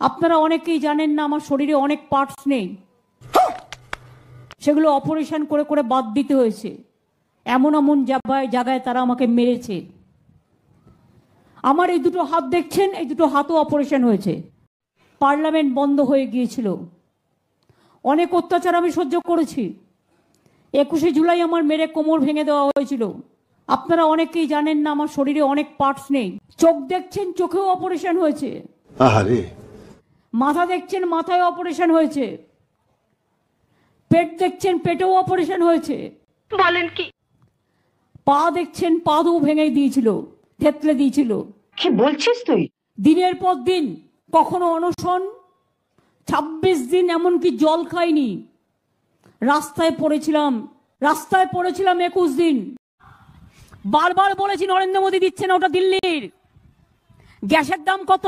আপনারা অনেকেই জানেন না আমার শরীরে অনেক পার্টস নেই, সেগুলো অপারেশন করে করে বাদ দিতে হয়েছে। এমন এমন জায়গায় তারা আমাকে মেরেছে। আমার এই দুটো হাত দেখছেন, এই দুটো হাতও অপারেশন হয়েছে। পার্লামেন্ট বন্ধ হয়ে গিয়েছিল। অনেক অত্যাচার আমি সহ্য করেছি। 21শে জুলাই আমার মেরে কোমর ভেঙে দেওয়া হয়েছিল। আপনারা অনেকেই জানেন না আমার শরীরে অনেক পার্টস নেই। চোখ দেখছেন, চোখেও অপারেশন হয়েছে। মাথা দেখছেন, মাথায় অপারেশন হয়েছে। পেট দেখছেন, পেটেও অপারেশন হয়েছে। বলেন কি? পা দেখছেন, পাও ভেঙে দিয়েছিল, থেতলে দিয়েছিল। কি বলছিস তুই? দিনের পর দিন, কখনো অনশন, 26 দিন এমনকি জল খাইনি। রাস্তায় পড়েছিলাম 21 দিন। বারবার বলেছি নরেন্দ্র মোদী দিচ্ছে না, ওটা দিল্লির। গ্যাসের দাম কত?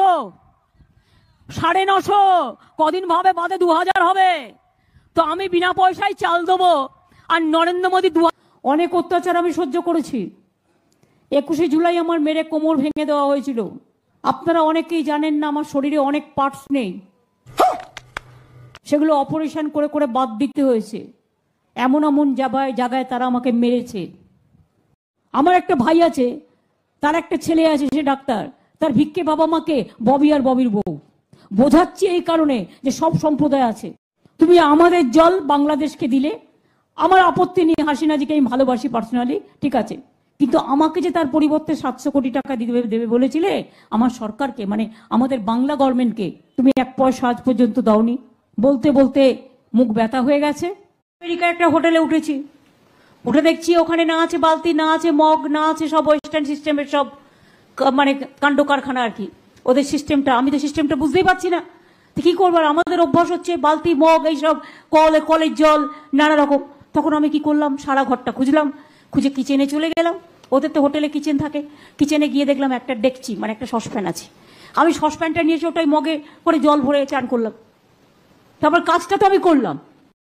950। কদিন ভাবে বাদে 2000 হবে। তো আমি বিনা পয়সায় চাল দেবো, আর নরেন্দ্র মোদী অনেক অত্যাচার আমি সহ্য করেছি। 21শে জুলাই আমার মেরে কোমর ভেঙে দেওয়া হয়েছিল। আপনারা অনেকেই জানেন না আমার শরীরে অনেক পার্টস নেই, সেগুলো অপারেশন করে করে বাদ দিতে হয়েছে। এমন এমন জায়গায় তারা আমাকে মেরেছে। আমার একটা ভাই আছে, তার একটা ছেলে আছে, সে ডাক্তার। তার ভিক্ষে বাবা মাকে ববি আর ববির বউ বোঝাচ্ছি এই কারণে যে সব সম্প্রদায় আছে। তুমি আমাদের জল বাংলাদেশকে দিলে, আমার আপত্তি নেই, হাসিনাজিকে আমি ভালোবাসি পার্সোনালি, ঠিক আছে, কিন্তু আমাকে যে তার পরিবর্তে 700 কোটি টাকা দেবে বলেছিলে আমার সরকারকে, মানে আমাদের বাংলা গভর্নমেন্টকে, তুমি 1 পয়সা আজ পর্যন্ত দাওনি। বলতে বলতে মুখ ব্যথা হয়ে গেছে। আমেরিকায় একটা হোটেলে উঠেছি, উঠে দেখছি ওখানে না আছে বালতি, না আছে মগ, না আছে সব ওয়েস্টার্ন সিস্টেমের সব মানে কাণ্ড কারখানা আর কি ওদের সিস্টেমটা। আমি তো সিস্টেমটা বুঝতেই পারছি না, তো কি করবো? আমাদের অভ্যাস হচ্ছে বালতি মগ এইসব, কলের জল নানা রকম। তখন আমি কি করলাম, সারা ঘরটা খুঁজলাম, খুঁজে কিচেনে চলে গেলাম। ওদের তো হোটেলে কিচেন থাকে। কিচেনে গিয়ে দেখলাম একটা ডেকচি, মানে একটা সসপ্যান আছে। আমি সসপ্যানটা নিয়ে এসে ওটাই মগে করে জল ভরে চান করলাম। তারপর কাজটা তো আমি করলাম।